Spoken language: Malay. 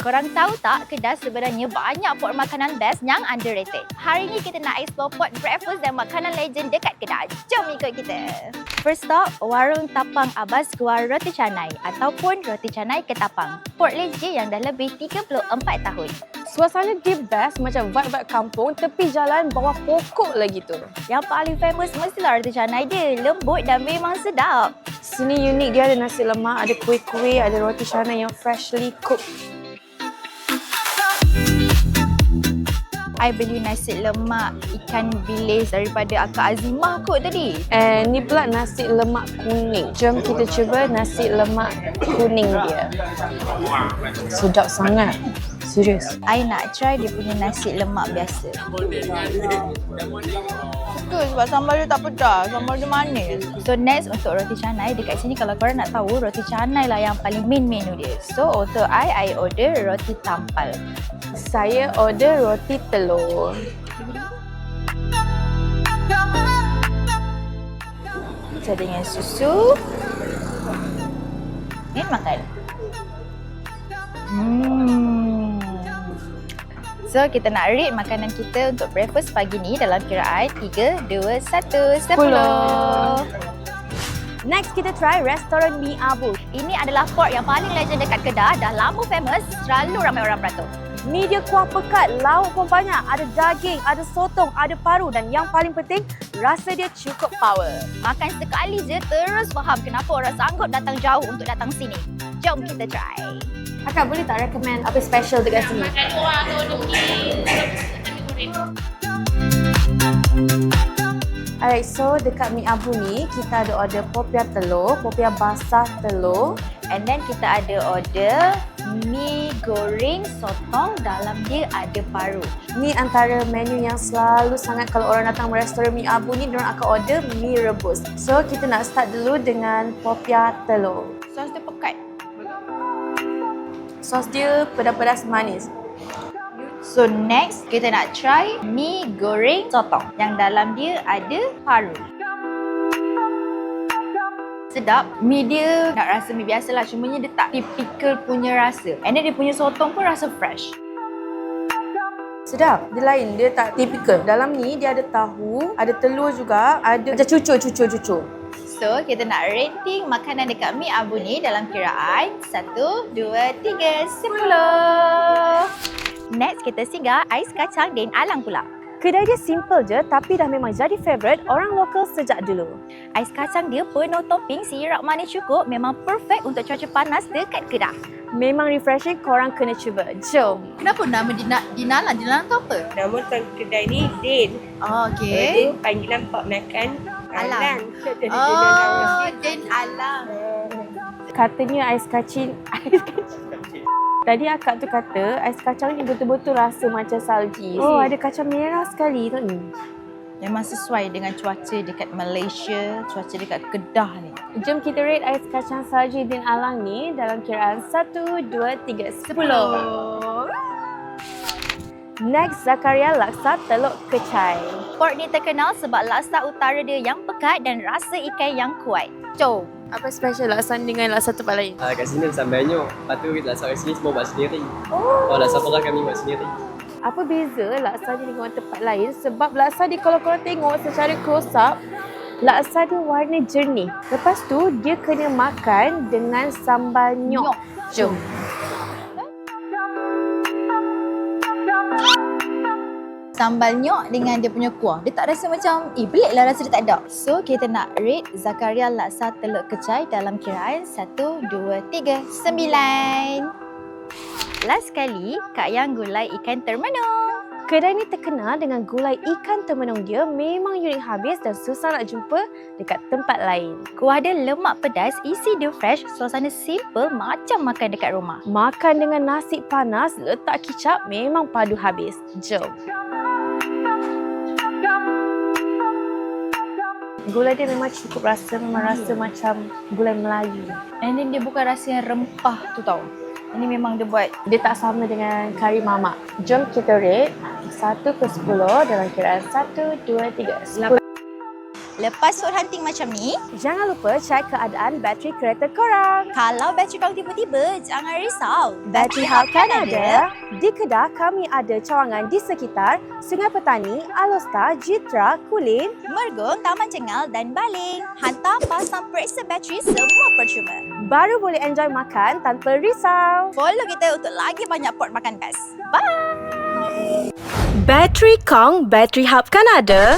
Korang tahu tak, Kedah sebenarnya banyak pot makanan best yang underrated. Hari ni kita nak explore pot breakfast dan makanan legend dekat Kedah. Jom ikut kita. First stop, warung Tapang Abbas Kuah Roti Canai ataupun Roti Canai Ketapang. Port legend yang dah lebih 34 tahun. Suasana dia best macam vibe-vibe kampung, tepi jalan bawah pokok lagi tu. Yang paling famous mestilah roti canai dia, lembut dan memang sedap. Sini unik, dia ada nasi lemak, ada kuih-kuih, ada roti canai yang freshly cooked. I beli nasi lemak ikan bilis daripada Akak Azimah kot tadi. Ni pula nasi lemak kuning. Jom kita cuba nasi lemak kuning dia. Sedap sangat. Serius. I nak try dia punya nasi lemak biasa. Suka sebab sambal dia tak pedas, sambal dia manis. So next untuk roti canai, dekat sini kalau korang nak tahu, roti canai lah yang paling main menu dia. So untuk I order roti tampal. Saya order roti telur. So dengan susu. Ni makan. So kita nak rate makanan kita untuk breakfast pagi ni dalam kiraan 3, 2, 1, 10. Next kita try restoran Mi Abu. Ini adalah port yang paling legend dekat Kedah, dah lama famous, selalu ramai orang beratur. Ni dia kuah pekat, lauk pun banyak, ada daging, ada sotong, ada paru dan yang paling penting, rasa dia cukup power. Makan sekali je terus faham kenapa orang sanggup datang jauh untuk datang sini. Jom kita try. Akak boleh tak recommend apa special dekat sini? Alright, so dekat Mi Abu ni kita ada order popiah telur, popiah basah telur, and then kita ada order mi goreng sotong, dalam dia ada paru. Ni antara menu yang selalu sangat kalau orang datang restoran Mi Abu ni, diorang akan order mi rebus. So kita nak start dulu dengan popiah telur. Sos dia pekat. Sos dia pedas-pedas manis. So next, kita nak try mi goreng sotong yang dalam dia ada paru. Sedap. Mi dia nak rasa mi biasalah, cumanya dia tak typical punya rasa. And then dia punya sotong pun rasa fresh. Sedap. Dia lain, dia tak typical. Dalam ni dia ada tahu, ada telur juga, ada macam cucur. So, kita nak rating makanan dekat Mi Abu ni dalam kiraan 1, 2, 3, 10. Next, kita singgah ais kacang Din Alang pula. Kedai dia simple je tapi dah memang jadi favourite orang lokal sejak dulu. Ais kacang dia penuh topping, sirap manis cukup, memang perfect untuk cuaca panas dekat Kedah. Memang refreshing, korang kena cuba. Jom. Kenapa nama Din Alang? Din Alang tu apa? Nama tuan kedai ni Din. Oh, okey. Itu panggilan pak makan Alang. Jadi Oh, Din Alang. Katanya ais kacang. Tadi akak tu kata ais kacang ni betul-betul rasa macam salji. Oh, ada kacang merah sekali tu ni. Memang sesuai dengan cuaca dekat Malaysia, cuaca dekat Kedah ni. Jom kita rate ais kacang salji Din Alang ni dalam kiraan 1, 2, 3, 10. Next, Zakaria laksa telur kecai. Port ni terkenal sebab laksa utara dia yang pekat dan rasa ikan yang kuat. Jom. Apa special laksa ni dengan laksa tempat lain? Kat sini sambal banyak. Lepas tu laksa kat sini semua buat sendiri. Oh, laksa perah kami buat sendiri. Apa beza laksa ni dengan tempat lain? Sebab laksa ni kalau korang tengok secara close up, laksa dia warna jernih. Lepas tu dia kena makan dengan sambal nyok. Jom. Sambal nyok dengan dia punya kuah. Dia tak rasa macam, pelik lah rasa dia tak ada. So, kita nak rate Zakaria laksa telur kecai dalam kiraan 1, 2, 3, 9. Last sekali, Kak Yang gulai ikan termenung. Kedai ni terkenal dengan gulai ikan termenung dia memang unik habis dan susah nak jumpa dekat tempat lain. Kuah dia lemak pedas, isi dia fresh, suasana simple macam makan dekat rumah. Makan dengan nasi panas, letak kicap memang padu habis. Jom. Gulai dia memang cukup rasa, memang rasa macam gulai Melayu. And then dia bukan rasa yang rempah tu tau. Ini memang dia buat. Dia tak sama dengan kari mamak. Jom kita rate 1 ke 10 dalam kiraan 1, 2, 3, 10. Lepas food hunting macam ni, Jangan lupa cek keadaan bateri kereta korang. kalau bateri korang tiba-tiba, jangan risau. Bateri Hub Canada, di Kedah kami ada cawangan di sekitar Sungai Petani, Alostar, Jitra, Kulin. Mergung, Taman Cengal dan Baling. Hantar, pasang, periksa bateri, semua percuma. Baru boleh enjoy makan tanpa risau. Follow kita untuk lagi banyak port makan best. Bye! Bateri Kong Bateri Hub Canada.